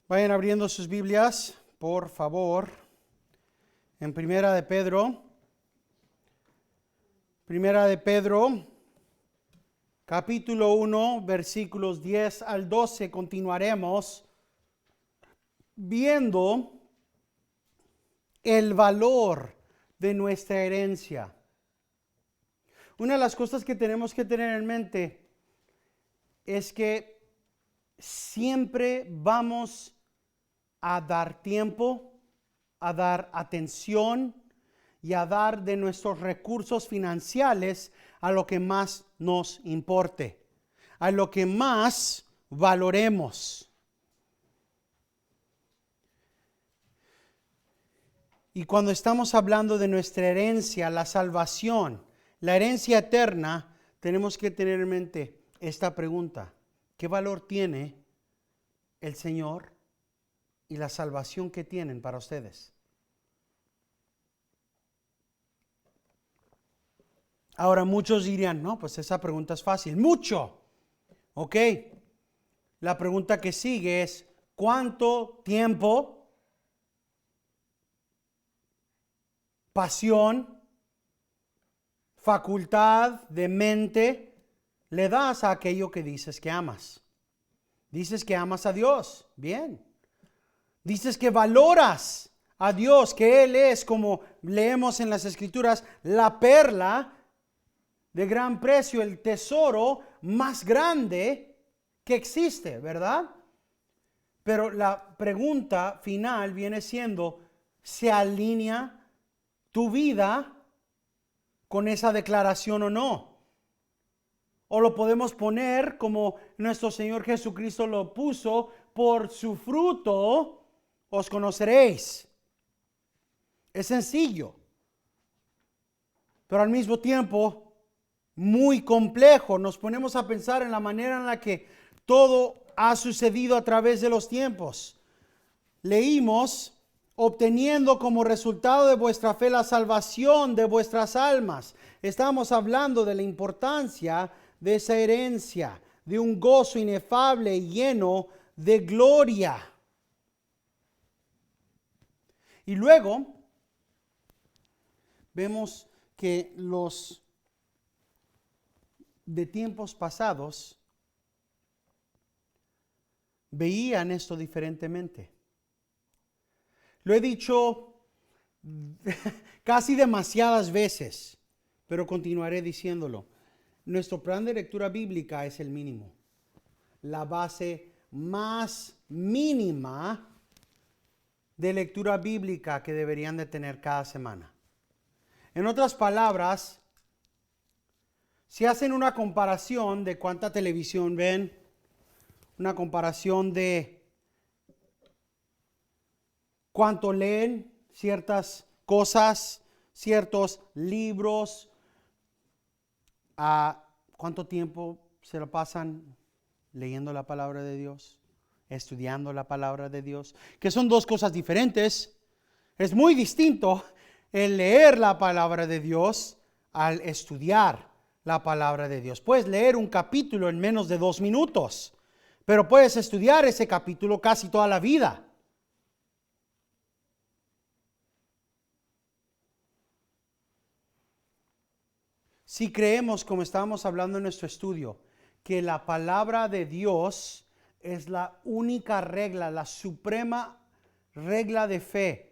Vayan abriendo sus Biblias, por favor, en Primera de Pedro. Primera de Pedro, capítulo 1, versículos 10 al 12. Continuaremos viendo el valor de nuestra herencia. Una de las cosas que tenemos que tener en mente es que siempre vamos a dar tiempo, a dar atención y a dar de nuestros recursos financieros a lo que más nos importe, a lo que más valoremos. Y cuando estamos hablando de nuestra herencia, la salvación, la herencia eterna, tenemos que tener en mente esta pregunta: ¿qué valor tiene el Señor y la salvación que tienen para ustedes? Ahora muchos dirían, no, pues esa pregunta es fácil. Mucho. Ok. La pregunta que sigue es, ¿cuánto tiempo, pasión, facultad de mente le das a aquello que dices que amas? Dices que amas a Dios. Bien. Dices que valoras a Dios, que Él es, como leemos en las Escrituras, la perla de gran precio, el tesoro más grande que existe, ¿verdad? Pero la pregunta final viene siendo, ¿se alinea tu vida con esa declaración o no? O lo podemos poner como nuestro Señor Jesucristo lo puso: por su fruto os conoceréis. Es sencillo, pero al mismo tiempo muy complejo. Nos ponemos a pensar en la manera en la que todo ha sucedido a través de los tiempos. Leímos: obteniendo como resultado de vuestra fe la salvación de vuestras almas. Estamos hablando de la importancia de esa herencia, de un gozo inefable y lleno de gloria. Y luego vemos que los de tiempos pasados veían esto diferentemente. Lo he dicho casi demasiadas veces, pero continuaré diciéndolo. Nuestro plan de lectura bíblica es el mínimo, la base más mínima de lectura bíblica que deberían de tener cada semana. En otras palabras, si hacen una comparación de cuánta televisión ven, una comparación de cuánto leen ciertas cosas, ciertos libros, a cuánto tiempo se lo pasan leyendo la palabra de Dios, estudiando la palabra de Dios, que son dos cosas diferentes. Es muy distinto el leer la palabra de Dios al estudiar la palabra de Dios. Puedes leer un capítulo en menos de 2 minutos, pero puedes estudiar ese capítulo casi toda la vida. Si creemos, como estábamos hablando en nuestro estudio, que la palabra de Dios es la única regla, la suprema regla de fe,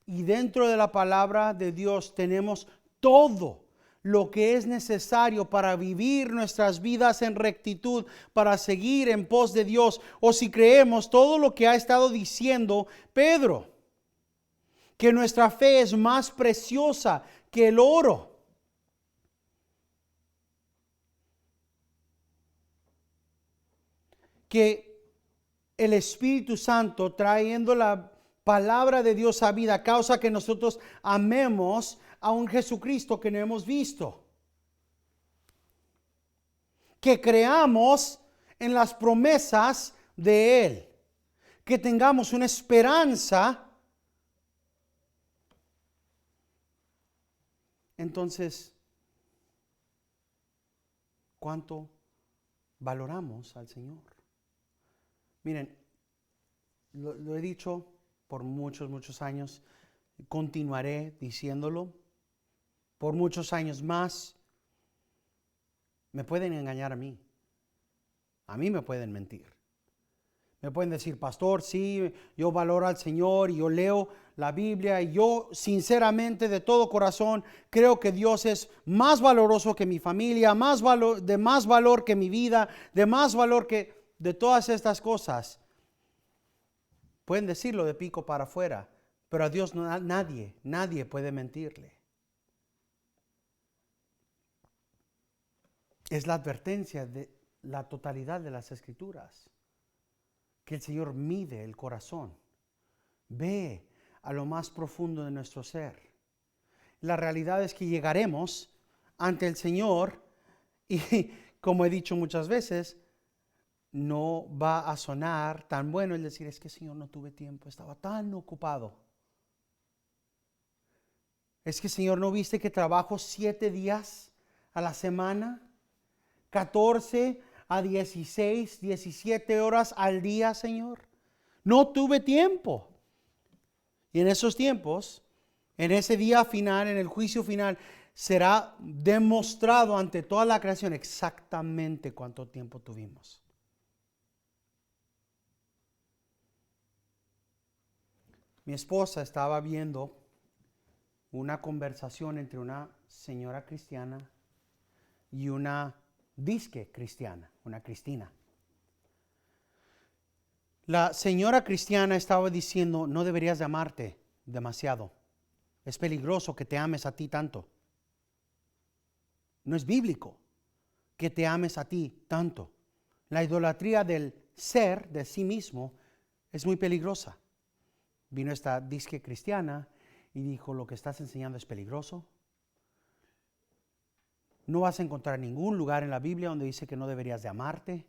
y dentro de la palabra de Dios tenemos todo lo que es necesario para vivir nuestras vidas en rectitud, para seguir en pos de Dios, o si creemos todo lo que ha estado diciendo Pedro, que nuestra fe es más preciosa que el oro, que el Espíritu Santo, trayendo la palabra de Dios a vida, causa que nosotros amemos a un Jesucristo que no hemos visto, que creamos en las promesas de Él, que tengamos una esperanza. Entonces, ¿cuánto valoramos al Señor? Miren, lo he dicho por muchos años, continuaré diciéndolo por muchos años más. Me pueden engañar a mí me pueden mentir. Me pueden decir, pastor, sí, yo valoro al Señor y yo leo la Biblia y yo sinceramente de todo corazón creo que Dios es más valoroso que mi familia, de más valor que mi vida, de más valor que de todas estas cosas. Pueden decirlo de pico para afuera, pero a Dios nadie puede mentirle. Es la advertencia de la totalidad de las Escrituras, que el Señor mide el corazón, ve a lo más profundo de nuestro ser. La realidad es que llegaremos ante el Señor y, como he dicho muchas veces, no va a sonar tan bueno el decir, es que Señor, no tuve tiempo, estaba tan ocupado. Es que Señor, ¿no viste que trabajo 7 días a la semana? 14 a 16, 17 horas al día, Señor. No tuve tiempo. Y en esos tiempos, en ese día final, en el juicio final, será demostrado ante toda la creación exactamente cuánto tiempo tuvimos. Mi esposa estaba viendo una conversación entre una señora cristiana y una disque cristiana, una Cristina. La señora cristiana estaba diciendo, no deberías de amarte demasiado. Es peligroso que te ames a ti tanto. No es bíblico que te ames a ti tanto. La idolatría del ser, de sí mismo, es muy peligrosa. Vino esta disque cristiana y dijo, lo que estás enseñando es peligroso. No vas a encontrar ningún lugar en la Biblia donde dice que no deberías de amarte.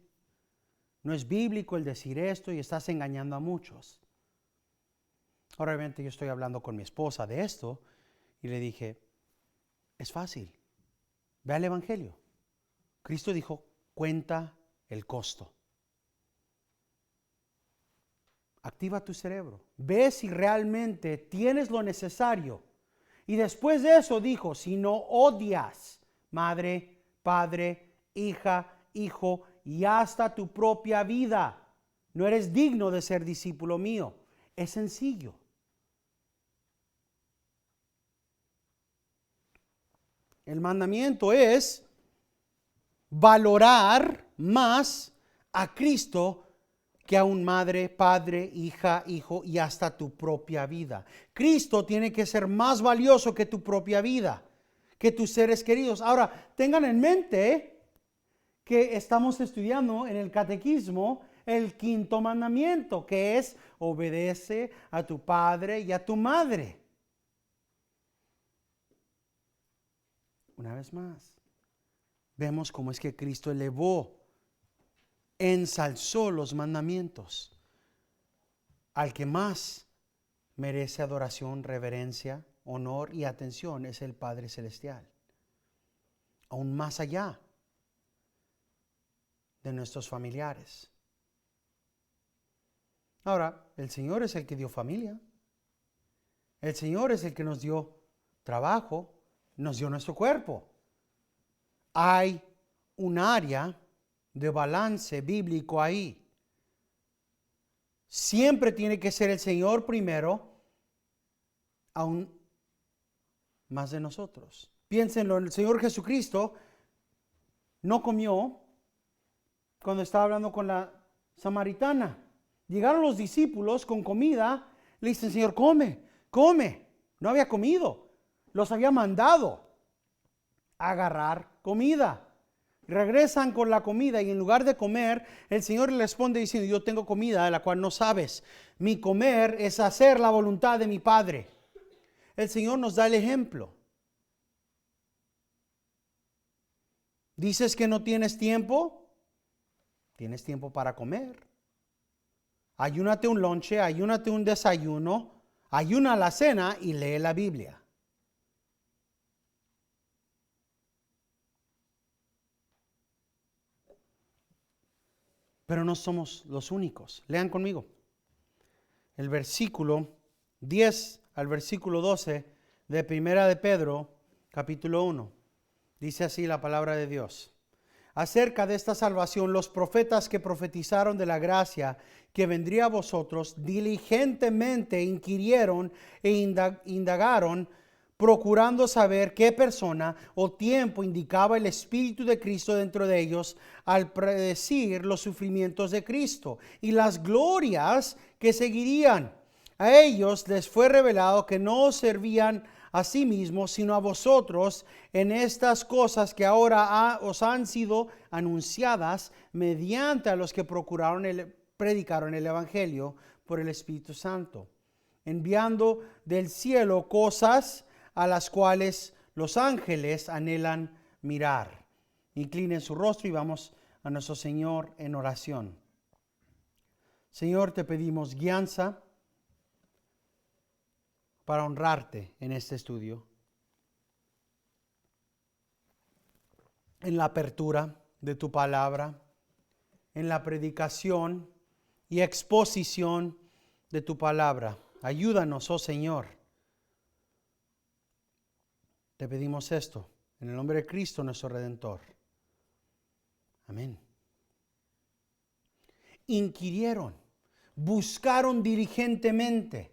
No es bíblico el decir esto y estás engañando a muchos. Ahora, obviamente, yo estoy hablando con mi esposa de esto y le dije, es fácil. Ve al Evangelio. Cristo dijo, cuenta el costo. Activa tu cerebro. Ve si realmente tienes lo necesario. Y después de eso dijo, si no odias madre, padre, hija, hijo y hasta tu propia vida, no eres digno de ser discípulo mío. Es sencillo. El mandamiento es valorar más a Cristo que a un madre, padre, hija, hijo y hasta tu propia vida. Cristo tiene que ser más valioso que tu propia vida, que tus seres queridos. Ahora, tengan en mente que estamos estudiando en el catequismo el 5º mandamiento, que es obedece a tu padre y a tu madre. Una vez más, vemos cómo es que Cristo ensalzó los mandamientos. Al que más merece adoración, reverencia, honor y atención es el Padre Celestial. Aún más allá de nuestros familiares. Ahora, el Señor es el que dio familia. El Señor es el que nos dio trabajo, nos dio nuestro cuerpo. Hay un área de balance bíblico ahí. Siempre tiene que ser el Señor primero, aún más de nosotros. Piénsenlo, el Señor Jesucristo no comió cuando estaba hablando con la samaritana. Llegaron los discípulos con comida, le dicen, Señor, come, come. No había comido, los había mandado a agarrar comida. Regresan con la comida y en lugar de comer, el Señor le responde diciendo, yo tengo comida de la cual no sabes. Mi comer es hacer la voluntad de mi Padre. El Señor nos da el ejemplo. ¿Dices que no tienes tiempo? Tienes tiempo para comer. Ayúnate un lonche, ayúnate un desayuno, ayuna la cena y lee la Biblia. Pero no somos los únicos. Lean conmigo. el versículo 10 al versículo 12 de Primera de Pedro, capítulo 1. Dice así la palabra de Dios. Acerca de esta salvación, los profetas que profetizaron de la gracia que vendría a vosotros, diligentemente inquirieron e indagaron, procurando saber qué persona o tiempo indicaba el Espíritu de Cristo dentro de ellos al predecir los sufrimientos de Cristo y las glorias que seguirían. A ellos les fue revelado que no servían a sí mismos, sino a vosotros en estas cosas que ahora os han sido anunciadas mediante a los que predicaron el Evangelio por el Espíritu Santo, enviando del cielo cosas a las cuales los ángeles anhelan mirar. Inclinen su rostro y vamos a nuestro Señor en oración. Señor, te pedimos guianza para honrarte en este estudio, en la apertura de tu palabra, en la predicación y exposición de tu palabra. Ayúdanos, oh Señor. Te pedimos esto en el nombre de Cristo nuestro Redentor. Amén. Inquirieron, buscaron diligentemente.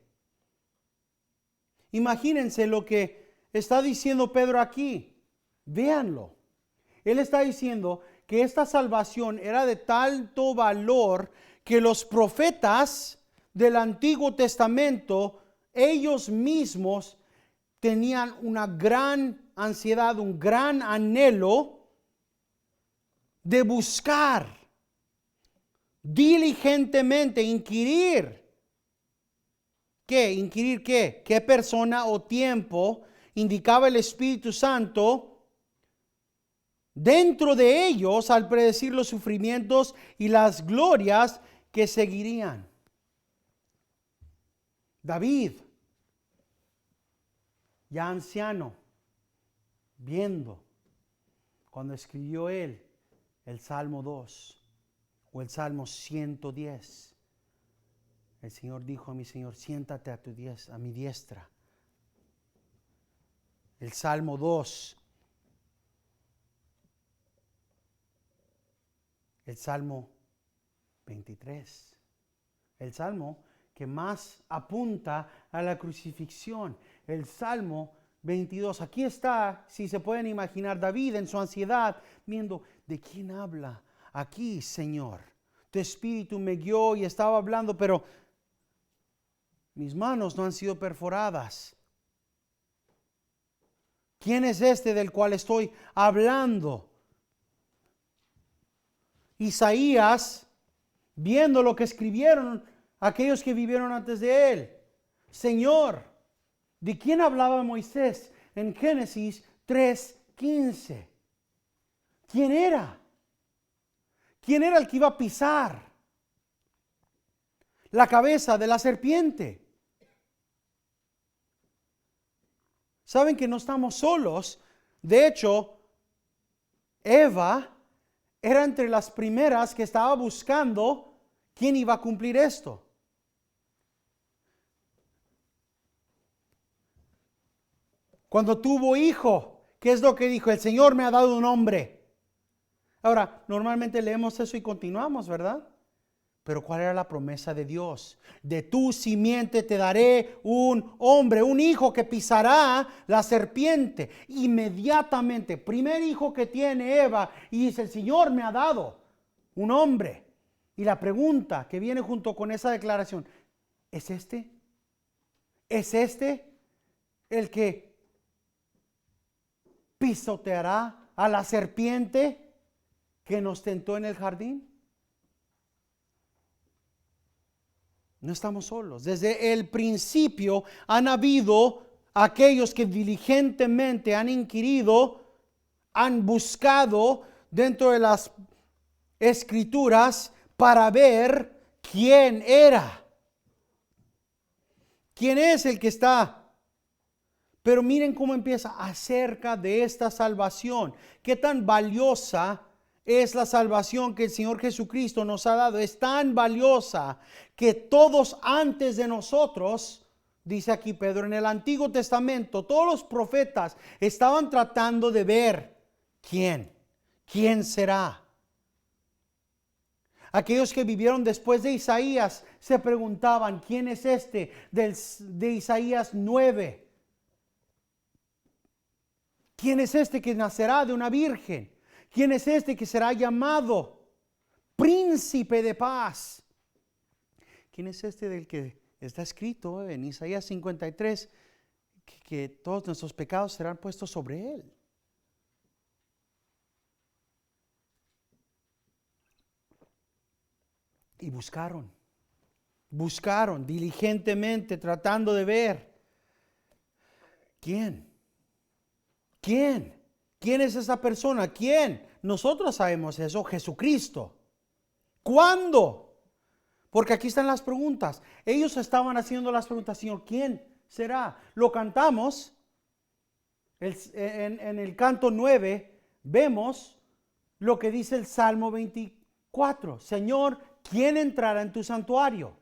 Imagínense lo que está diciendo Pedro aquí. Véanlo. Él está diciendo que esta salvación era de tanto valor que los profetas del Antiguo Testamento, ellos mismos tenían una gran ansiedad, un gran anhelo de buscar diligentemente, inquirir. ¿Qué? ¿Inquirir qué? ¿Qué persona o tiempo indicaba el Espíritu Santo dentro de ellos al predecir los sufrimientos y las glorias que seguirían? David, ya anciano, viendo cuando escribió él el Salmo 2 o el Salmo 110. El Señor dijo a mi Señor, siéntate a mi diestra. El Salmo 2. El Salmo 23. El Salmo que más apunta a la crucifixión. El Salmo 22. Aquí está, si se pueden imaginar, David en su ansiedad, viendo, ¿de quién habla? Aquí, Señor. Tu Espíritu me guió y estaba hablando, pero mis manos no han sido perforadas. ¿Quién es este del cual estoy hablando? Isaías, viendo lo que escribieron aquellos que vivieron antes de él. Señor, ¿de quién hablaba Moisés en Génesis 3:15? ¿Quién era? ¿Quién era el que iba a pisar la cabeza de la serpiente? Saben que no estamos solos. De hecho, Eva era entre las primeras que estaba buscando quién iba a cumplir esto. Cuando tuvo hijo, ¿qué es lo que dijo? El Señor me ha dado un hombre. Ahora, normalmente leemos eso y continuamos, ¿verdad? Pero ¿cuál era la promesa de Dios? De tu simiente te daré un hombre, un hijo que pisará la serpiente. Inmediatamente, primer hijo que tiene Eva, y dice, el Señor me ha dado un hombre. Y la pregunta que viene junto con esa declaración, ¿es este? ¿Es este el que pisoteará a la serpiente que nos tentó en el jardín? No estamos solos. Desde el principio han habido aquellos que diligentemente han inquirido, han buscado dentro de las Escrituras para ver quién era. ¿Quién es el que está? Pero miren cómo empieza acerca de esta salvación. Qué tan valiosa es la salvación que el Señor Jesucristo nos ha dado. Es tan valiosa que todos antes de nosotros, dice aquí Pedro, en el Antiguo Testamento, todos los profetas estaban tratando de ver quién será. Aquellos que vivieron después de Isaías se preguntaban, ¿quién es este? De Isaías 9. ¿Quién es este que nacerá de una virgen? ¿Quién es este que será llamado príncipe de paz? ¿Quién es este del que está escrito en Isaías 53 que todos nuestros pecados serán puestos sobre él? Y buscaron diligentemente tratando de ver ¿quién es esa persona? ¿Quién? Nosotros sabemos eso, Jesucristo. ¿Cuándo? Porque aquí están las preguntas. Ellos estaban haciendo las preguntas, Señor, ¿quién será? Lo cantamos en el canto 9, vemos lo que dice el Salmo 24. Señor, ¿quién entrará en tu santuario?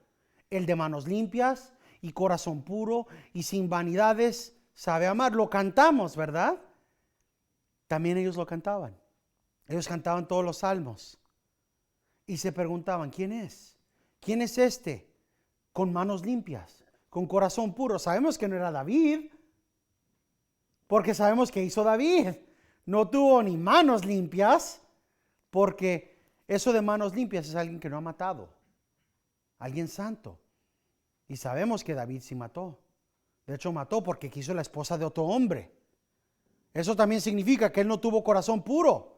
El de manos limpias y corazón puro y sin vanidades sabe amar. Lo cantamos, ¿verdad? También ellos lo cantaban. Ellos cantaban todos los salmos y se preguntaban, ¿quién es? ¿Quién es este? Con manos limpias, con corazón puro. Sabemos que no era David, porque sabemos que hizo David. No tuvo ni manos limpias, porque eso de manos limpias es alguien que no ha matado, alguien santo. Y sabemos que David sí mató. De hecho mató porque quiso la esposa de otro hombre. Eso también significa que él no tuvo corazón puro.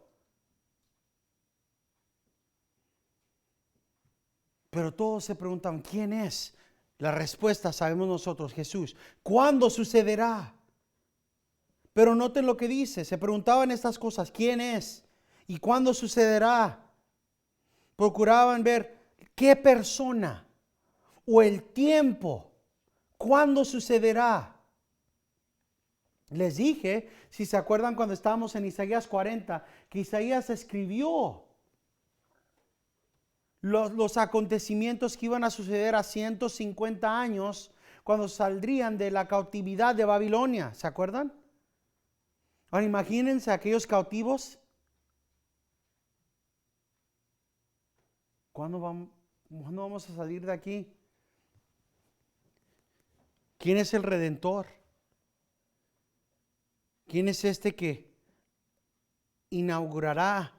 Pero todos se preguntaban, ¿quién es? La respuesta sabemos nosotros, Jesús. ¿Cuándo sucederá? Pero noten lo que dice, se preguntaban estas cosas, ¿quién es? ¿Y cuándo sucederá? Procuraban ver qué persona o el tiempo, ¿cuándo sucederá? Les dije, si se acuerdan cuando estábamos en Isaías 40, que Isaías escribió los acontecimientos que iban a suceder a 150 años cuando saldrían de la cautividad de Babilonia. ¿Se acuerdan? Ahora imagínense aquellos cautivos. ¿Cuándo vamos a salir de aquí? ¿Quién es el Redentor? ¿Quién es este que inaugurará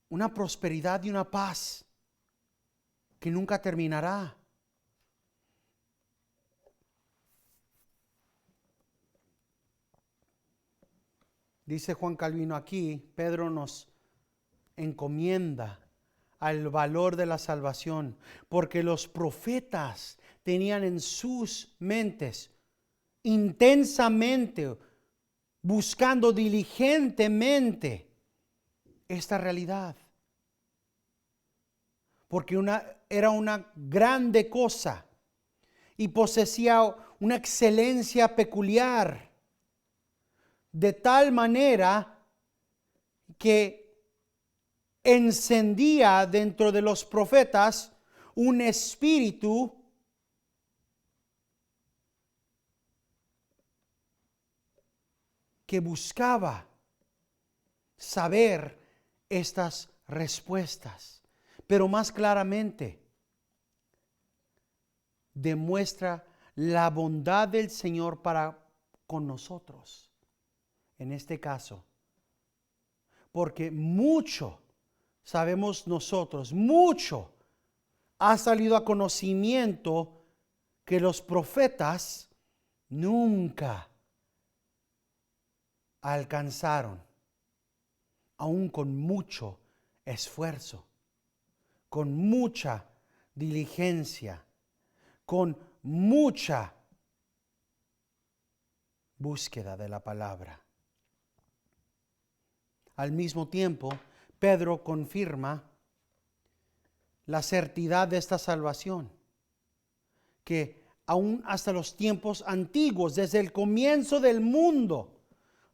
una prosperidad y una paz que nunca terminará? Dice Juan Calvino aquí, Pedro nos encomienda al valor de la salvación, porque los profetas tenían en sus mentes intensamente, buscando diligentemente esta realidad, porque era una grande cosa y poseía una excelencia peculiar, de tal manera que encendía dentro de los profetas un espíritu que buscaba saber estas respuestas, pero más claramente demuestra la bondad del Señor para con nosotros en este caso, porque mucho sabemos nosotros, mucho ha salido a conocimiento que los profetas nunca alcanzaron, aún con mucho esfuerzo, con mucha diligencia, con mucha búsqueda de la palabra. Al mismo tiempo, Pedro confirma la certidad de esta salvación, que aún hasta los tiempos antiguos, desde el comienzo del mundo,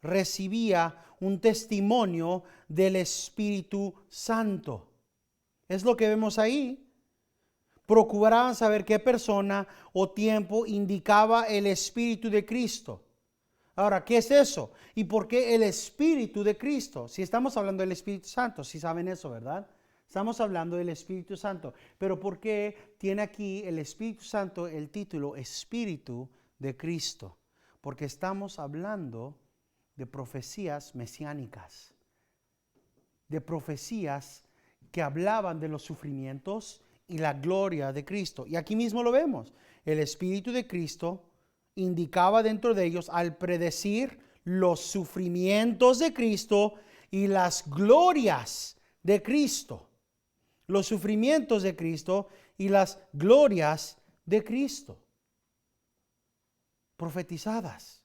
recibía un testimonio del Espíritu Santo. Es lo que vemos ahí. Procuraban saber qué persona o tiempo indicaba el Espíritu de Cristo. Ahora, ¿qué es eso? ¿Y por qué el Espíritu de Cristo? Si estamos hablando del Espíritu Santo, si saben eso, ¿verdad? Estamos hablando del Espíritu Santo. Pero ¿por qué tiene aquí el Espíritu Santo el título Espíritu de Cristo? Porque estamos hablando de profecías mesiánicas, de profecías que hablaban de los sufrimientos y la gloria de Cristo. Y aquí mismo lo vemos. El Espíritu de Cristo indicaba dentro de ellos al predecir los sufrimientos de Cristo y las glorias de Cristo. Los sufrimientos de Cristo y las glorias de Cristo. Profetizadas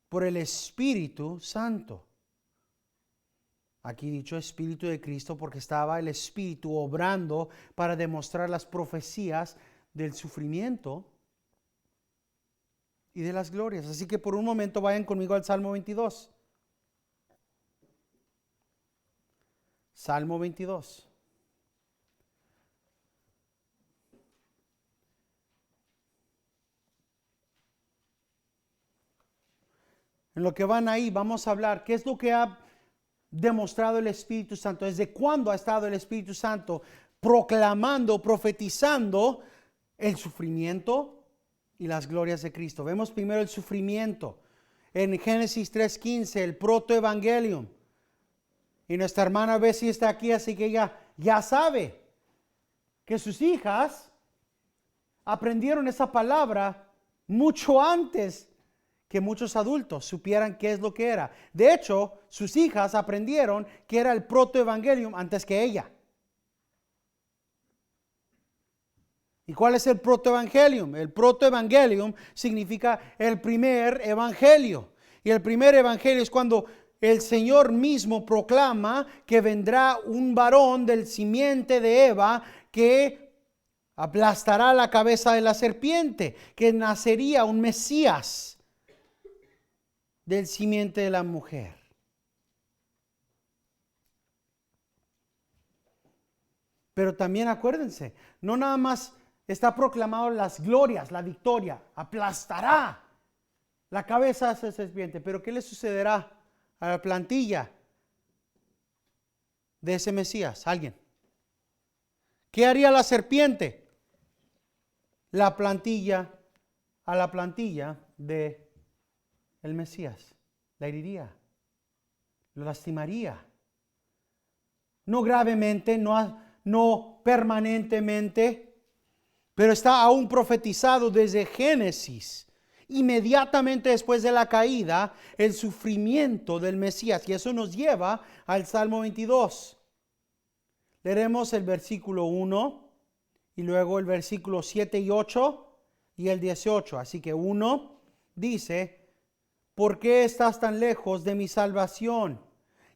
por el Espíritu Santo. Aquí dicho Espíritu de Cristo porque estaba el Espíritu obrando para demostrar las profecías del sufrimiento y de las glorias. Así que por un momento vayan conmigo al Salmo 22. Salmo 22. En lo que van ahí vamos a hablar qué es lo que ha demostrado el Espíritu Santo. ¿Desde cuándo ha estado el Espíritu Santo proclamando, profetizando el sufrimiento y las glorias de Cristo? Vemos primero el sufrimiento. En Génesis 3:15, el protoevangelium. Y nuestra hermana Bessie está aquí, así que ella ya sabe que sus hijas aprendieron esa palabra mucho antes que muchos adultos supieran qué es lo que era. De hecho, sus hijas aprendieron que era el protoevangelium antes que ella. ¿Y cuál es el protoevangelium? El protoevangelium significa el primer evangelio. Y el primer evangelio es cuando el Señor mismo proclama que vendrá un varón del simiente de Eva que aplastará la cabeza de la serpiente, que nacería un Mesías del simiente de la mujer. Pero también acuérdense, no nada más está proclamado las glorias, la victoria, aplastará la cabeza de esa serpiente, pero ¿qué le sucederá a la plantilla de ese Mesías? ¿Alguien? ¿Qué haría la serpiente? A la plantilla de el Mesías la heriría, lo lastimaría. No gravemente, no permanentemente, pero está aún profetizado desde Génesis. Inmediatamente después de la caída, el sufrimiento del Mesías. Y eso nos lleva al Salmo 22. Leeremos el versículo 1 y luego el versículo 7 y 8 y el 18. Así que 1 dice: ¿por qué estás tan lejos de mi salvación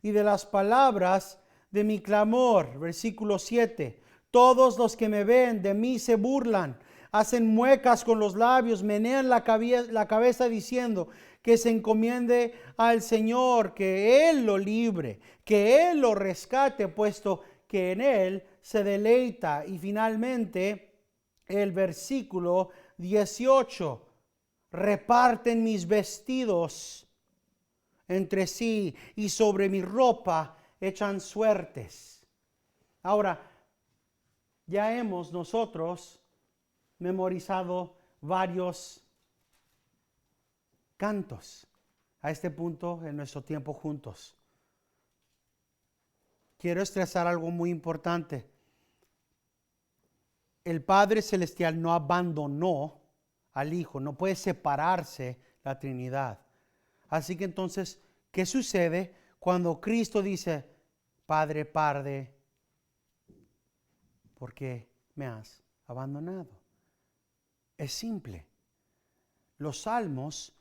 y de las palabras de mi clamor? Versículo 7. Todos los que me ven de mí se burlan, hacen muecas con los labios, menean la cabeza diciendo que se encomiende al Señor, que Él lo libre, que Él lo rescate, puesto que en Él se deleita. Y finalmente el versículo 18. Reparten mis vestidos entre sí y sobre mi ropa echan suertes. Ahora, ya hemos nosotros memorizado varios cantos a este punto en nuestro tiempo juntos. Quiero estresar algo muy importante. El Padre Celestial no abandonó al Hijo, no puede separarse la Trinidad. Así que entonces, ¿qué sucede cuando Cristo dice: Padre, ¿por qué me has abandonado? Es simple. Los salmos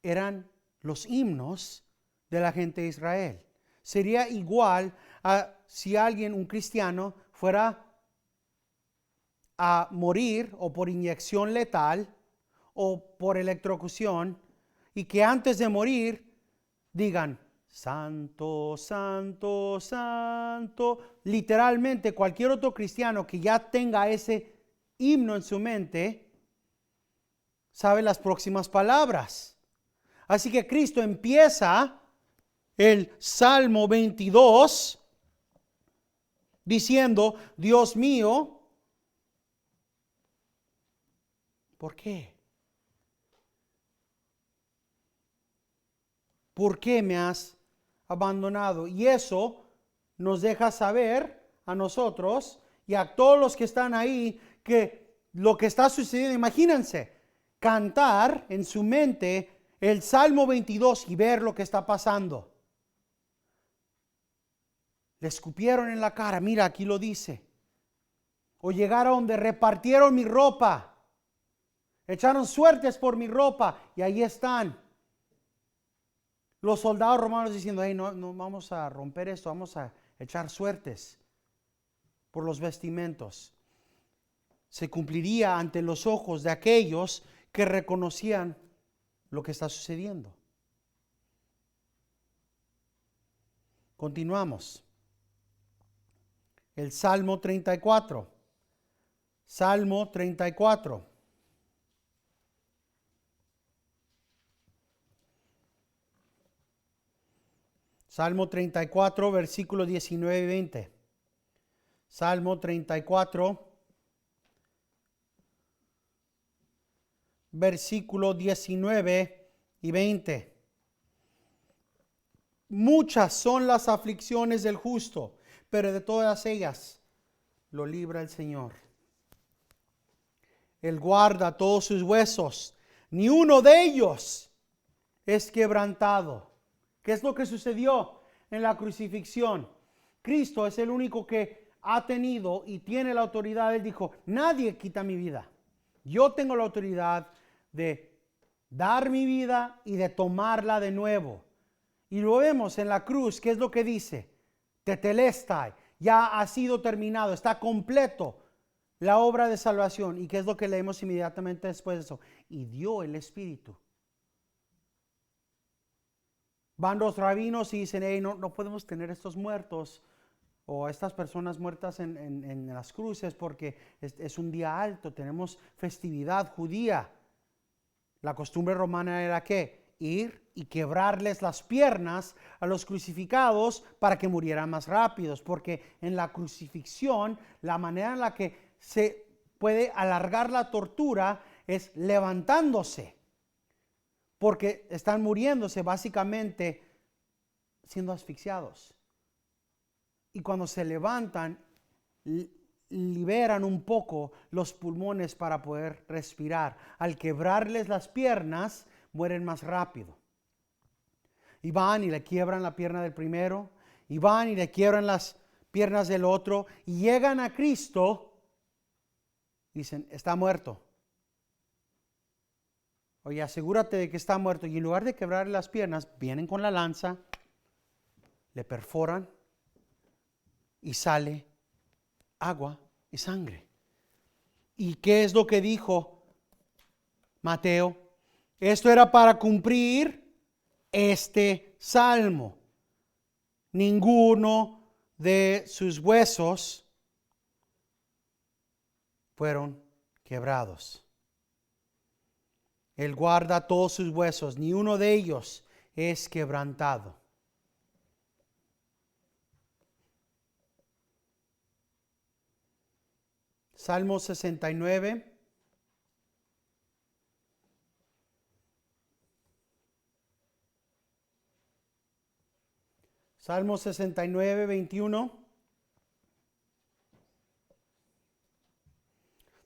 eran los himnos de la gente de Israel. Sería igual a si alguien, un cristiano, fuera a morir o por inyección letal o por electrocución, y que antes de morir digan: Santo, santo, santo. Literalmente cualquier otro cristiano que ya tenga ese himno en su mente, sabe las próximas palabras. Así que Cristo empieza el Salmo 22 diciendo, Dios mío, ¿por qué? ¿Por qué me has abandonado? Y eso nos deja saber a nosotros y a todos los que están ahí que lo que está sucediendo, imagínense, cantar en su mente el Salmo 22 y ver lo que está pasando. Le escupieron en la cara, mira, aquí lo dice. O llegaron donde repartieron mi ropa, echaron suertes por mi ropa y ahí están los soldados romanos diciendo, hey, no vamos a romper esto, vamos a echar suertes por los vestimentos. Se cumpliría ante los ojos de aquellos que reconocían lo que está sucediendo. Continuamos. El Salmo 34. Salmo 34. Salmo 34, versículos 19 y 20. Salmo 34, versículo 19 y 20. Muchas son las aflicciones del justo, pero de todas ellas lo libra el Señor. Él guarda todos sus huesos, ni uno de ellos es quebrantado. ¿Qué es lo que sucedió en la crucifixión? Cristo es el único que ha tenido y tiene la autoridad. Él dijo, nadie quita mi vida. Yo tengo la autoridad de dar mi vida y de tomarla de nuevo. Y lo vemos en la cruz. ¿Qué es lo que dice? Tetelestai. Ya ha sido terminado. Está completo la obra de salvación. ¿Y qué es lo que leemos inmediatamente después de eso? Y dio el Espíritu. Van los rabinos y dicen, hey, no podemos tener estos muertos o estas personas muertas en las cruces porque es un día alto, tenemos festividad judía. La costumbre romana era ¿qué? Ir y quebrarles las piernas a los crucificados para que murieran más rápidos, porque en la crucifixión la manera en la que se puede alargar la tortura es levantándose. Porque están muriéndose básicamente siendo asfixiados. Y cuando se levantan, liberan un poco los pulmones para poder respirar. Al quebrarles las piernas, mueren más rápido. Y van y le quiebran la pierna del primero, y van y le quiebran las piernas del otro, y llegan a Cristo, dicen, está muerto. Oye, asegúrate de que está muerto. Y en lugar de quebrarle las piernas, vienen con la lanza, le perforan y sale agua y sangre. ¿Y qué es lo que dijo Mateo? Esto era para cumplir este salmo. Ninguno de sus huesos fueron quebrados. Él guarda todos sus huesos, ni uno de ellos es quebrantado. Salmo 69. Salmo 69, 21.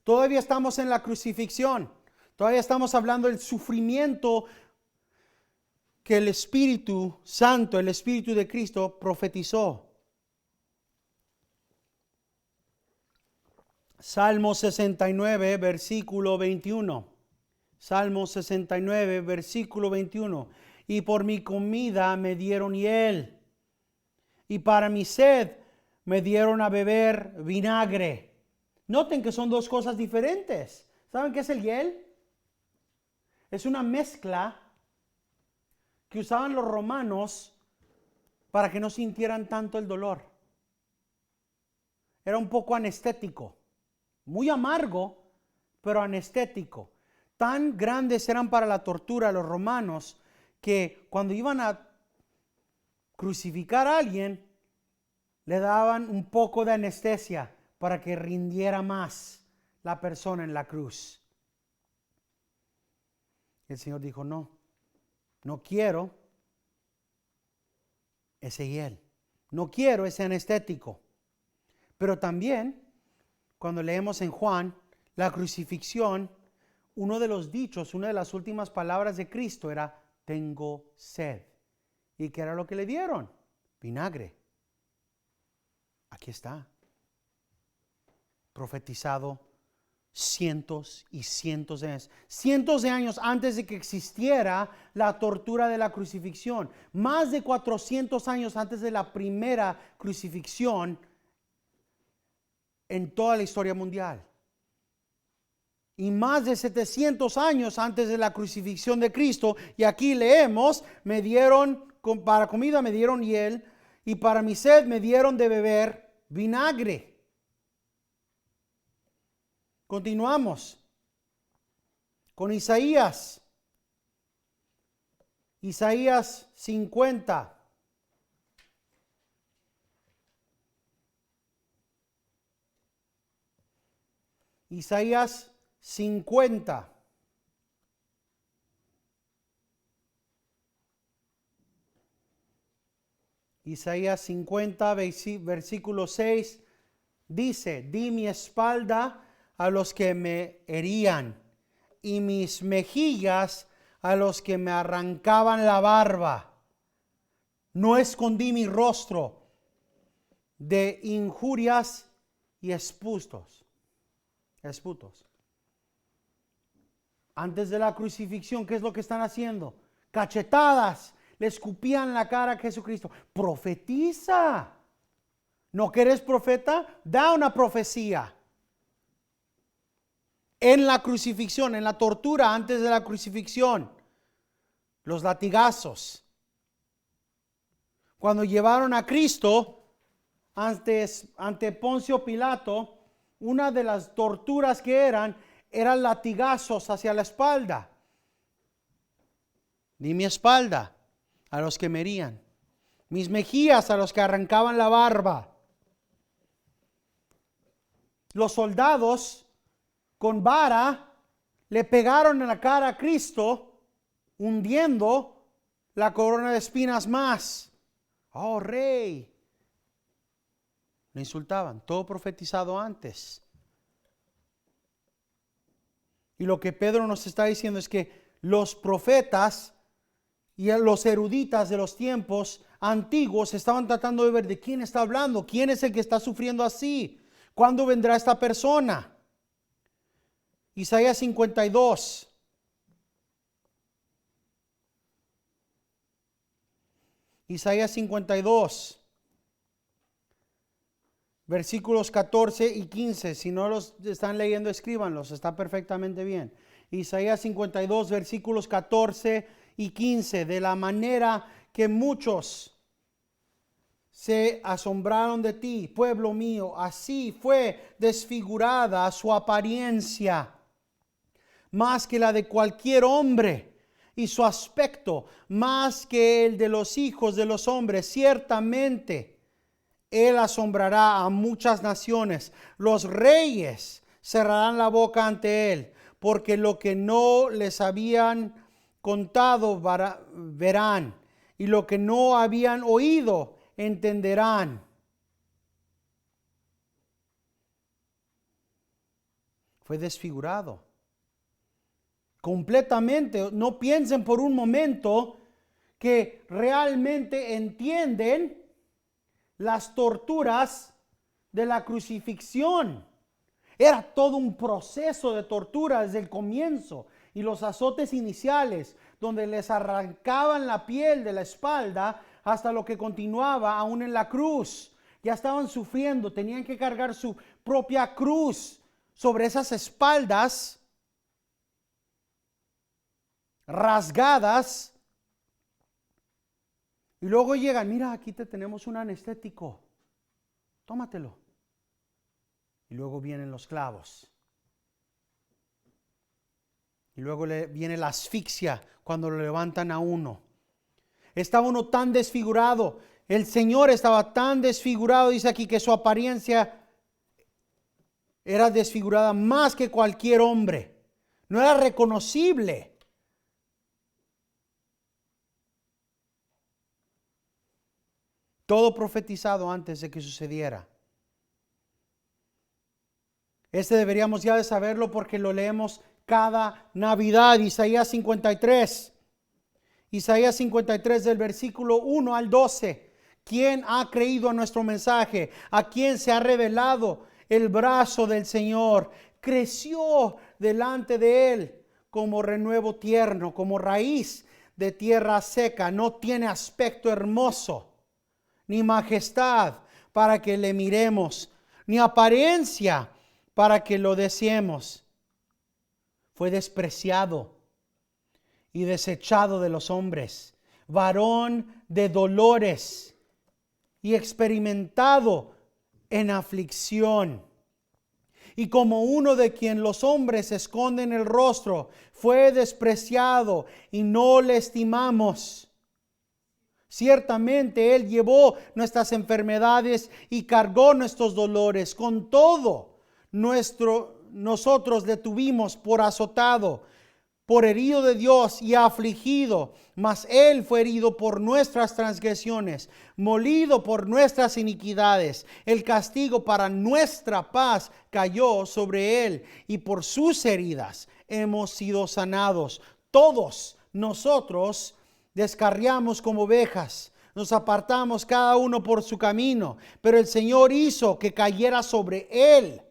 Todavía estamos en la crucifixión. Todavía estamos hablando del sufrimiento que el Espíritu Santo, el Espíritu de Cristo profetizó. Salmo 69, versículo 21. Salmo 69, versículo 21. Y por mi comida me dieron hiel, y para mi sed me dieron a beber vinagre. Noten que son dos cosas diferentes. ¿Saben qué es el hiel? Es una mezcla que usaban los romanos para que no sintieran tanto el dolor. Era un poco anestético, muy amargo, pero anestético. Tan grandes eran para la tortura los romanos que cuando iban a crucificar a alguien, le daban un poco de anestesia para que rindiera más la persona en la cruz. El Señor dijo, no quiero ese hiel, no quiero ese anestético. Pero también, cuando leemos en Juan, la crucifixión, uno de los dichos, una de las últimas palabras de Cristo era, tengo sed. ¿Y qué era lo que le dieron? Vinagre. Aquí está. Profetizado cientos y cientos de años antes de que existiera la tortura de la crucifixión. Más de 400 años antes de la primera crucifixión en toda la historia mundial. Y más de 700 años antes de la crucifixión de Cristo. Y aquí leemos, para comida me dieron hiel, y para mi sed me dieron de beber vinagre. Continuamos con Isaías. Isaías 50. Isaías 50. Isaías 50, versículo 6, dice, di mi espalda a los que me herían, y mis mejillas a los que me arrancaban la barba. No escondí mi rostro de injurias y esputos. Antes de la crucifixión, ¿qué es lo que están haciendo? Cachetadas. Le escupían la cara a Jesucristo. Profetiza. ¿No que eres profeta? Da una profecía. En la crucifixión, en la tortura antes de la crucifixión, los latigazos. Cuando llevaron a Cristo ante Poncio Pilato, una de las torturas que eran latigazos hacia la espalda. Di mi espalda a los que me herían, mis mejillas a los que arrancaban la barba. Los soldados con vara le pegaron en la cara a Cristo, hundiendo la corona de espinas más. Oh, rey. Le insultaban, todo profetizado antes. Y lo que Pedro nos está diciendo es que los profetas y los eruditas de los tiempos antiguos estaban tratando de ver de quién está hablando, quién es el que está sufriendo así, cuándo vendrá esta persona. Isaías 52. Isaías 52. Versículos 14 y 15. Si no los están leyendo, escríbanlos. Está perfectamente bien. Isaías 52, versículos 14 y 15. De la manera que muchos se asombraron de ti, pueblo mío, así fue desfigurada su apariencia, más que la de cualquier hombre, y su aspecto más que el de los hijos de los hombres. Ciertamente Él asombrará a muchas naciones. Los reyes cerrarán la boca ante Él, porque lo que no les habían contado verán, y lo que no habían oído entenderán. Fue desfigurado completamente. No piensen por un momento que realmente entienden las torturas de la crucifixión. Era todo un proceso de tortura desde el comienzo, y los azotes iniciales donde les arrancaban la piel de la espalda hasta lo que continuaba aún en la cruz. Ya estaban sufriendo, tenían que cargar su propia cruz sobre esas espaldas rasgadas, Y luego llegan, mira, aquí te tenemos un anestético, tómatelo. Y luego vienen los clavos. Y luego viene la asfixia cuando lo levantan a uno. Estaba uno tan desfigurado. El Señor estaba tan desfigurado, dice aquí, que su apariencia era desfigurada más que cualquier hombre. No era reconocible. Todo profetizado antes de que sucediera. Deberíamos ya de saberlo porque lo leemos cada Navidad. Isaías 53. Isaías 53 del versículo 1 al 12. ¿Quién ha creído a nuestro mensaje? ¿A quién se ha revelado el brazo del Señor? Creció delante de él como renuevo tierno, como raíz de tierra seca. No tiene aspecto hermoso, ni majestad para que le miremos, ni apariencia para que lo deseemos. Fue despreciado y desechado de los hombres, varón de dolores y experimentado en aflicción. Y como uno de quien los hombres esconden el rostro, fue despreciado y no le estimamos. Ciertamente Él llevó nuestras enfermedades y cargó nuestros dolores. Con todo, nosotros le tuvimos por azotado, por herido de Dios y afligido, mas Él fue herido por nuestras transgresiones, molido por nuestras iniquidades. El castigo para nuestra paz cayó sobre Él, y por sus heridas hemos sido sanados. Todos nosotros descarriamos como ovejas, nos apartamos cada uno por su camino, pero el Señor hizo que cayera sobre Él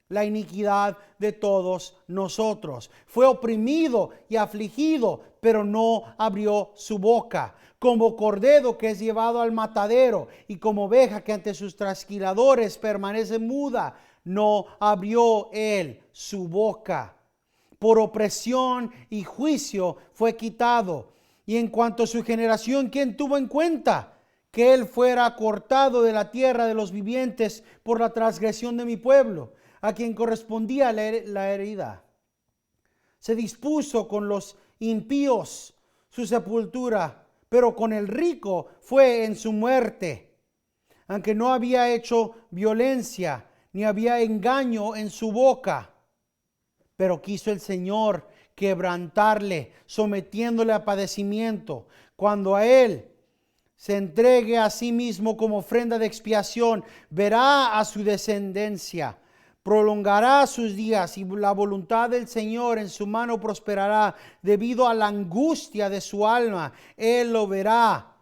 la iniquidad de todos nosotros. Fue oprimido y afligido, pero no abrió su boca. Como cordero que es llevado al matadero, y como oveja que ante sus trasquiladores permanece muda, no abrió él su boca. Por opresión y juicio fue quitado. Y en cuanto a su generación, ¿quién tuvo en cuenta que él fuera cortado de la tierra de los vivientes por la transgresión de mi pueblo, a quien correspondía la herida? Se dispuso con los impíos su sepultura, pero con el rico fue en su muerte, aunque no había hecho violencia, ni había engaño en su boca. Pero quiso el Señor quebrantarle, sometiéndole a padecimiento. Cuando a él se entregue a sí mismo como ofrenda de expiación, verá a su descendencia, prolongará sus días, y la voluntad del Señor en su mano prosperará. Debido a la angustia de su alma, él lo verá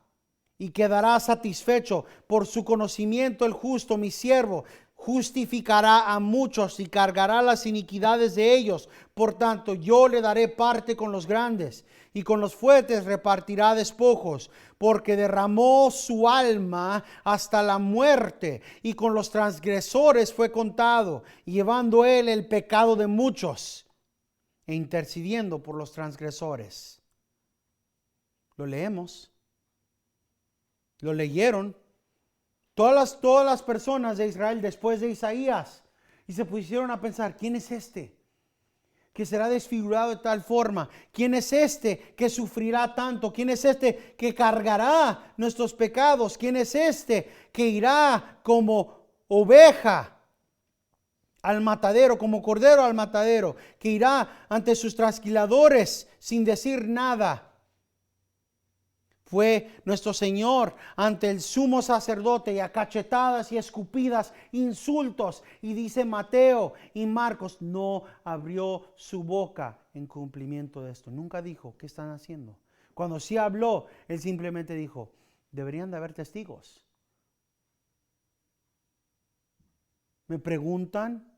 y quedará satisfecho. Por su conocimiento el justo, mi siervo, justificará a muchos y cargará las iniquidades de ellos. Por tanto, yo le daré parte con los grandes, y con los fuertes repartirá despojos, porque derramó su alma hasta la muerte, y con los transgresores fue contado, llevando él el pecado de muchos e intercediendo por los transgresores. Lo leemos, lo leyeron todas las personas de Israel después de Isaías, y se pusieron a pensar: ¿quién es este que será desfigurado de tal forma? ¿Quién es este que sufrirá tanto? ¿Quién es este que cargará nuestros pecados? ¿Quién es este que irá como oveja al matadero, como cordero al matadero, que irá ante sus trasquiladores sin decir nada? Fue nuestro Señor ante el sumo sacerdote, y a cachetadas y escupidas, insultos. Y dice Mateo y Marcos, no abrió su boca en cumplimiento de esto. Nunca dijo: ¿qué están haciendo? Cuando sí habló, él simplemente dijo: deberían de haber testigos. Me preguntan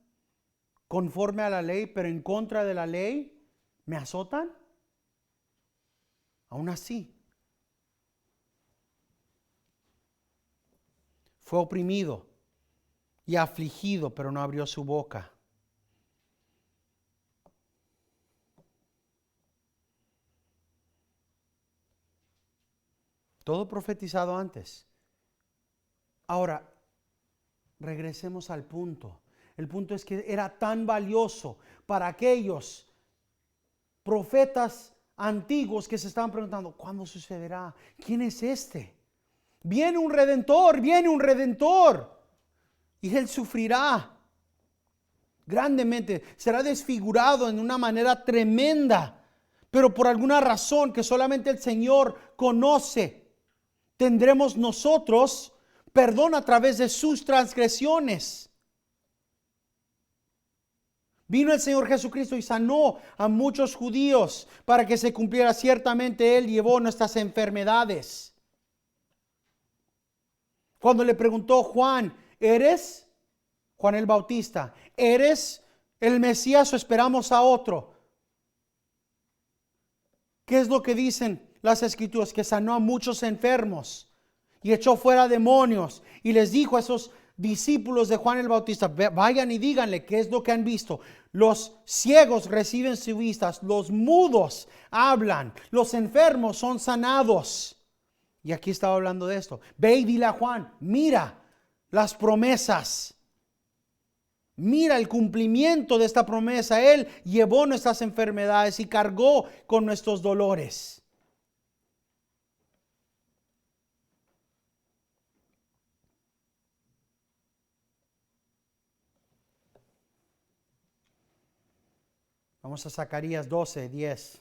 conforme a la ley, pero en contra de la ley me azotan. Aún así, fue oprimido y afligido, pero no abrió su boca. Todo profetizado antes. Ahora, regresemos al punto. El punto es que era tan valioso para aquellos profetas antiguos que se estaban preguntando, ¿cuándo sucederá? ¿Quién es este? Viene un redentor, viene un redentor. Y él sufrirá grandemente, será desfigurado en una manera tremenda, pero por alguna razón que solamente el Señor conoce, tendremos nosotros perdón a través de sus transgresiones. Vino el Señor Jesucristo y sanó a muchos judíos para que se cumpliera ciertamente. Él llevó nuestras enfermedades. Cuando le preguntó Juan, ¿eres Juan el Bautista? ¿Eres el Mesías o esperamos a otro? ¿Qué es lo que dicen las Escrituras? Que sanó a muchos enfermos y echó fuera demonios y les dijo a esos discípulos de Juan el Bautista, vayan y díganle qué es lo que han visto. Los ciegos reciben su vista, los mudos hablan, los enfermos son sanados. Y aquí estaba hablando de esto. Ve y dile a Juan, mira las promesas. Mira el cumplimiento de esta promesa. Él llevó nuestras enfermedades y cargó con nuestros dolores. Vamos a Zacarías 12:10.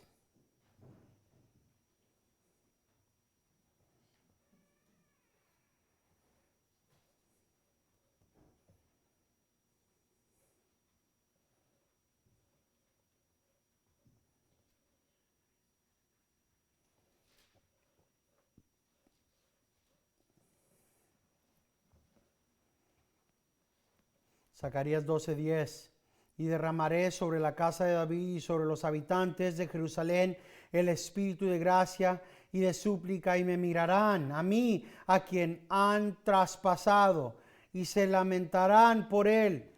Zacarías 12:10. Y derramaré sobre la casa de David y sobre los habitantes de Jerusalén el espíritu de gracia y de súplica, y me mirarán a mí, a quien han traspasado, y se lamentarán por él,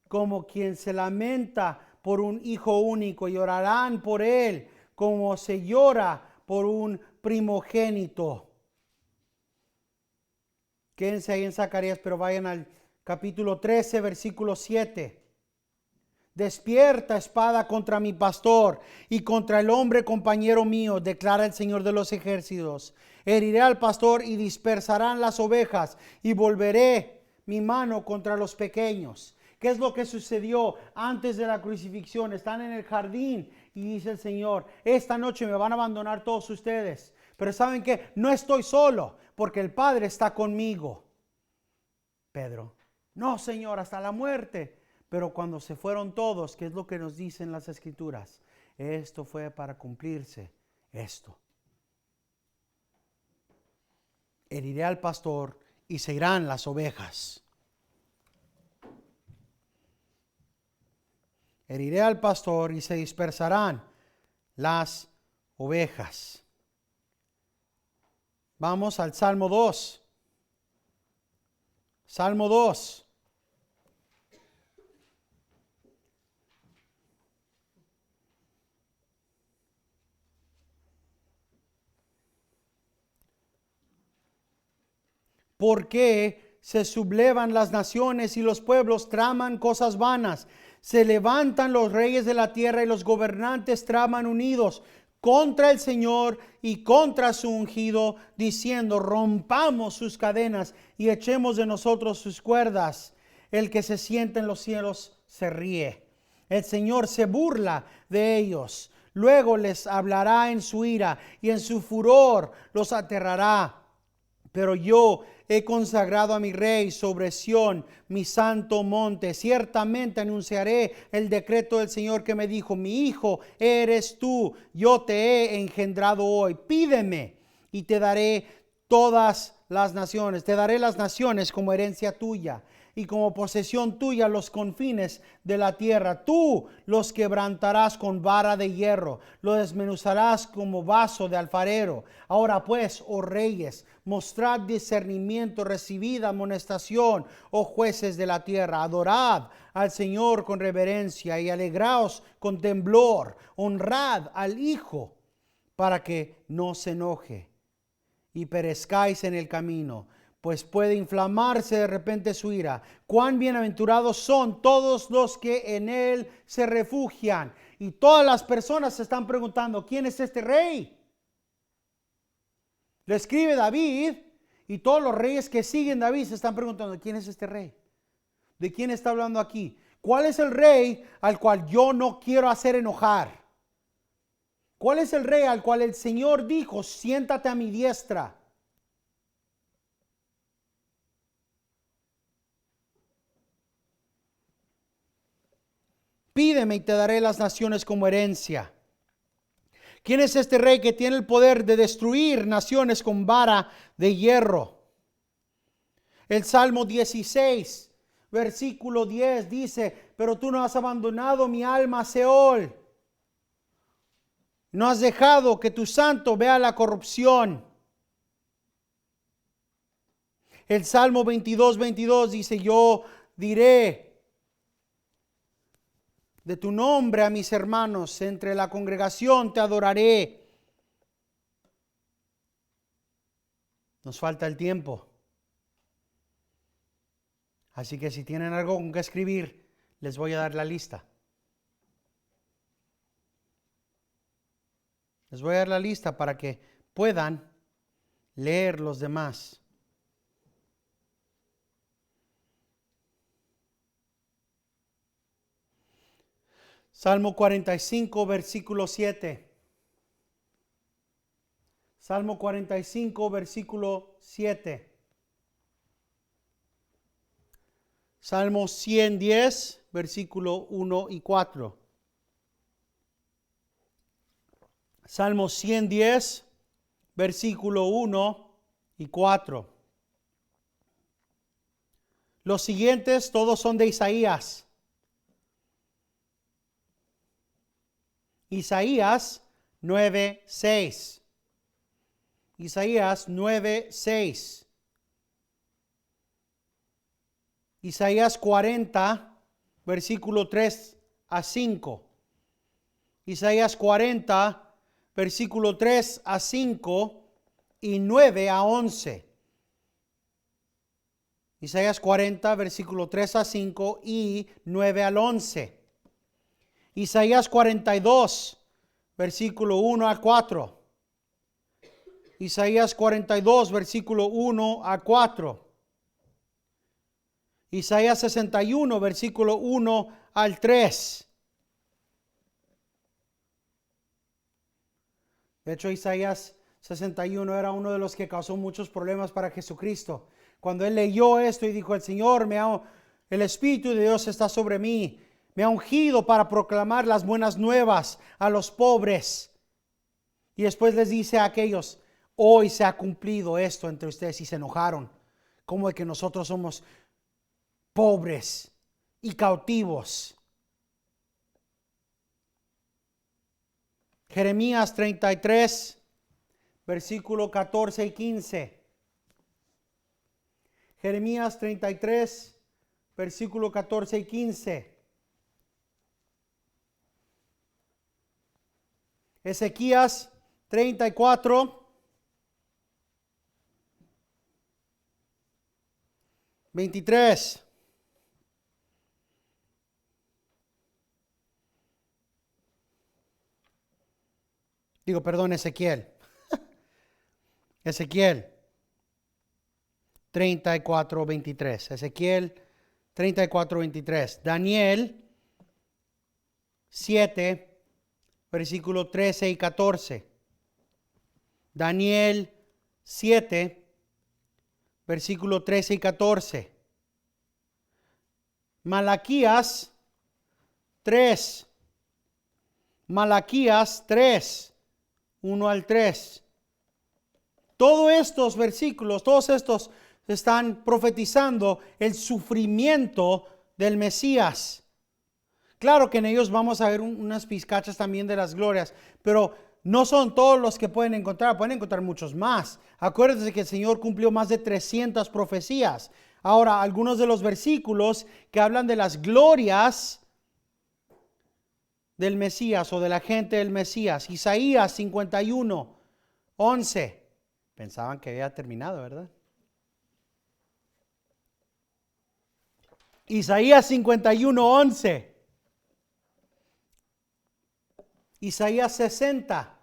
como quien se lamenta por un hijo único, y orarán por él, como se llora por un primogénito. Quédense ahí en Zacarías, pero vayan al capítulo 13, versículo 7. Despierta, espada, contra mi pastor y contra el hombre compañero mío, declara el Señor de los ejércitos. Heriré al pastor y dispersarán las ovejas, y volveré mi mano contra los pequeños. ¿Qué es lo que sucedió antes de la crucifixión? Están en el jardín y dice el Señor, esta noche me van a abandonar todos ustedes. Pero ¿saben qué? No estoy solo, porque el Padre está conmigo. Pedro, no, Señor, hasta la muerte. Pero cuando se fueron todos, ¿qué es lo que nos dicen las Escrituras? Esto fue para cumplirse esto. Heriré al pastor y se irán las ovejas. Heriré al pastor y se dispersarán las ovejas. Vamos al Salmo 2. Salmo 2. ¿Por qué se sublevan las naciones y los pueblos traman cosas vanas? Se levantan los reyes de la tierra y los gobernantes traman unidos contra el Señor y contra su ungido, diciendo, rompamos sus cadenas y echemos de nosotros sus cuerdas. El que se sienta en los cielos se ríe. El Señor se burla de ellos. Luego les hablará en su ira y en su furor los aterrará. Pero yo he consagrado a mi rey sobre Sión, mi santo monte. Ciertamente anunciaré el decreto del Señor que me dijo, mi hijo eres tú, yo te he engendrado hoy. Pídeme y te daré todas las naciones. Te daré las naciones como herencia tuya y como posesión tuya los confines de la tierra. Tú los quebrantarás con vara de hierro, lo desmenuzarás como vaso de alfarero. Ahora pues, oh reyes, mostrad discernimiento, recibid amonestación, oh jueces de la tierra. Adorad al Señor con reverencia y alegraos con temblor. Honrad al Hijo para que no se enoje y perezcáis en el camino, pues puede inflamarse de repente su ira. Cuán bienaventurados son todos los que en él se refugian. Y todas las personas se están preguntando, ¿quién es este rey? Lo escribe David, y todos los reyes que siguen David se están preguntando, ¿quién es este rey? ¿De quién está hablando aquí? ¿Cuál es el rey al cual yo no quiero hacer enojar? ¿Cuál es el rey al cual el Señor dijo, siéntate a mi diestra? Pídeme y te daré las naciones como herencia. ¿Quién es este rey que tiene el poder de destruir naciones con vara de hierro? El Salmo 16, versículo 10 dice, pero tú no has abandonado mi alma a Seol. No has dejado que tu santo vea la corrupción. El Salmo 22 dice, yo diré de tu nombre a mis hermanos, entre la congregación te adoraré. Nos falta el tiempo. Así que si tienen algo con que escribir, les voy a dar la lista. Les voy a dar la lista para que puedan leer los demás. Salmo 45, versículo 7. Salmo 45, versículo 7. Salmo 110, versículo 1 y 4. Salmo 110, versículo 1 y 4. Los siguientes todos son de Isaías. Isaías 9:6. Isaías 9:6. Isaías 40, versículo 3 a 5. Isaías 40, versículo 3 a 5 y 9 a 11. Isaías 40, versículo 3 a 5 y 9 al 11. Isaías 42, versículo 1 a 4. Isaías 42, versículo 1 a 4. Isaías 61, versículo 1 al 3. De hecho, Isaías 61 era uno de los que causó muchos problemas para Jesucristo. Cuando él leyó esto y dijo, el Espíritu de Dios está sobre mí. Me ha ungido para proclamar las buenas nuevas a los pobres. Y después les dice a aquellos, hoy se ha cumplido esto entre ustedes, y se enojaron. Como de que nosotros somos pobres y cautivos. Jeremías 33, versículo 14 y 15. Jeremías 33, versículo 14 y 15. Ezequías 34, 23. Ezequiel. Ezequiel 34, 23. Ezequiel 34, 23. Daniel 7, versículo 13 y 14. Daniel 7, versículo 13 y 14. Malaquías 3. Malaquías 3. 1 al 3. Todos estos versículos, todos estos están profetizando el sufrimiento del Mesías. Claro que en ellos vamos a ver unas pizcachas también de las glorias, pero no son todos los que pueden encontrar muchos más. Acuérdense que el Señor cumplió más de 300 profecías. Ahora, algunos de los versículos que hablan de las glorias del Mesías o de la gente del Mesías. Isaías 51, 11. Pensaban que había terminado, ¿verdad? Isaías 51:11. Isaías 60,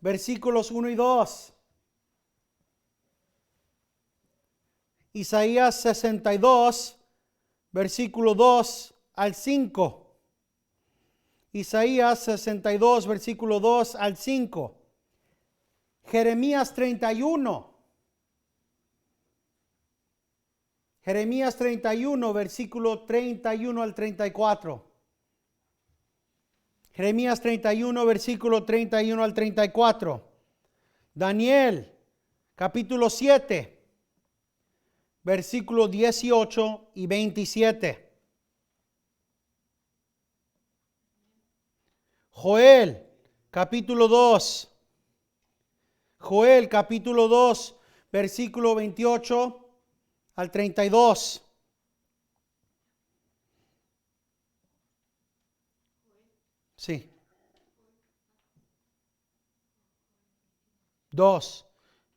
versículos 1 y 2. Isaías 62, versículo 2 al 5. Isaías 62, versículo 2 al 5. Jeremías 31. Jeremías 31, versículo 31 al 34. Jeremías 31, versículo 31 al 34. Daniel, capítulo 7, versículo 18 y 27. Joel, capítulo 2. Joel, capítulo 2, versículo 28 al 32. Sí. 2,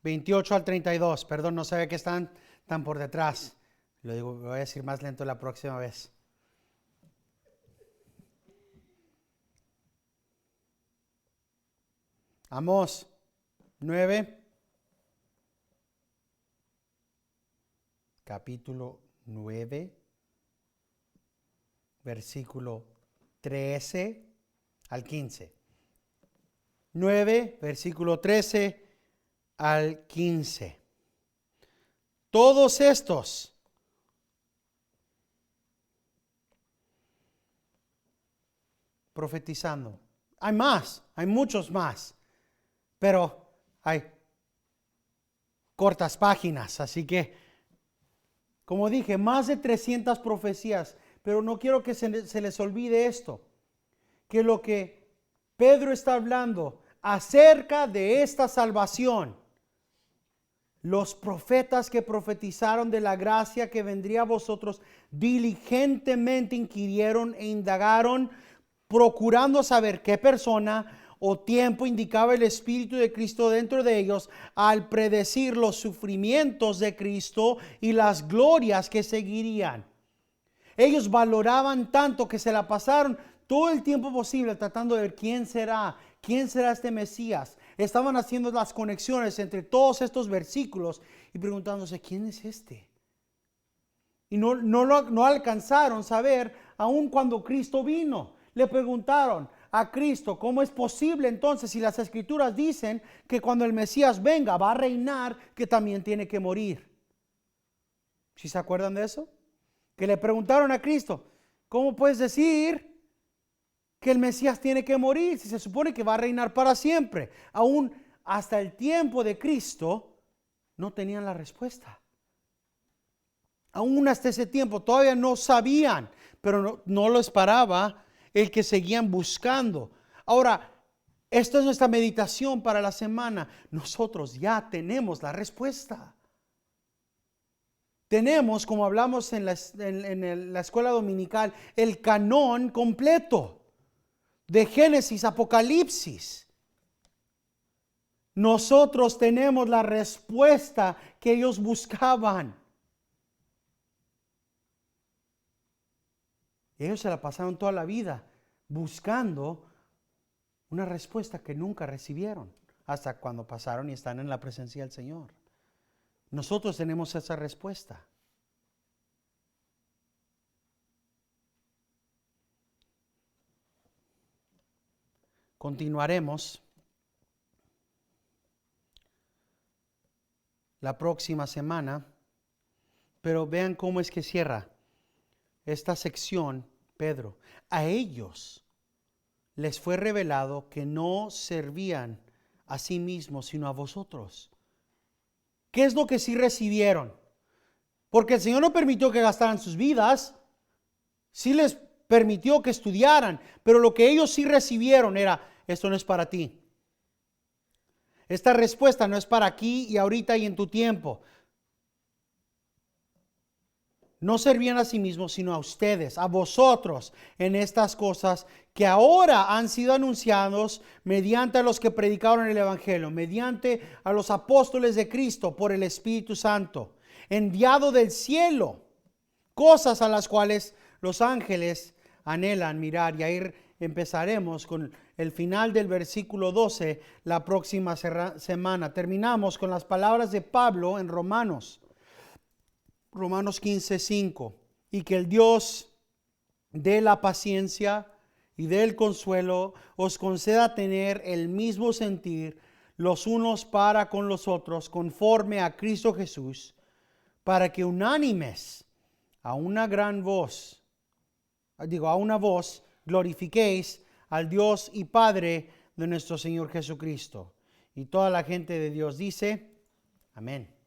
28 al 32. Perdón, no sabía que están tan por detrás. Lo digo, voy a decir más lento la próxima vez. Amós 9. Capítulo 9. Versículo 13 al 15. 9, versículo 13 al 15. Todos estos profetizando. Hay más, hay muchos más, pero hay cortas páginas, así que, como dije, más de 300 profecías, pero no quiero que se les olvide esto, que lo que Pedro está hablando acerca de esta salvación, los profetas que profetizaron de la gracia que vendría a vosotros, diligentemente inquirieron e indagaron, procurando saber qué persona o tiempo indicaba el Espíritu de Cristo dentro de ellos al predecir los sufrimientos de Cristo y las glorias que seguirían. Ellos valoraban tanto que se la pasaron todo el tiempo posible tratando de ver quién será este Mesías. Estaban haciendo las conexiones entre todos estos versículos y preguntándose, ¿quién es este? Y no alcanzaron a saber aun cuando Cristo vino. Le preguntaron a Cristo, ¿cómo es posible entonces si las Escrituras dicen que cuando el Mesías venga va a reinar, que también tiene que morir? ¿Sí se acuerdan de eso? Que le preguntaron a Cristo, ¿cómo puedes decir que el Mesías tiene que morir si se supone que va a reinar para siempre? Aún hasta el tiempo de Cristo no tenían la respuesta. Aún hasta ese tiempo todavía no sabían, pero no lo esperaba el que seguían buscando. Ahora, esta es nuestra meditación para la semana. Nosotros ya tenemos la respuesta. Tenemos, como hablamos en la escuela dominical, el canón completo de Génesis, Apocalipsis. Nosotros tenemos la respuesta que ellos buscaban. Ellos se la pasaron toda la vida buscando una respuesta que nunca recibieron hasta cuando pasaron y están en la presencia del Señor. Nosotros tenemos esa respuesta. Continuaremos la próxima semana, pero vean cómo es que cierra esta sección Pedro. A ellos les fue revelado que no servían a sí mismos, sino a vosotros. ¿Qué es lo que sí recibieron? Porque el Señor no permitió que gastaran sus vidas, sí les permitió que estudiaran, pero lo que ellos sí recibieron era, esto no es para ti. Esta respuesta no es para aquí y ahorita y en tu tiempo. no servían a sí mismos, sino a ustedes, a vosotros, en estas cosas que ahora han sido anunciados mediante a los que predicaron el Evangelio, mediante a los apóstoles de Cristo por el Espíritu Santo, enviado del cielo, cosas a las cuales los ángeles anhelan mirar. Y ahí empezaremos con el final del versículo 12 la próxima semana. Terminamos con las palabras de Pablo en Romanos 15:5. Y que el Dios de la paciencia y del consuelo os conceda tener el mismo sentir los unos para con los otros, conforme a Cristo Jesús, para que unánimes a una voz, glorifiquéis al Dios y Padre de nuestro Señor Jesucristo. Y toda la gente de Dios dice, amén.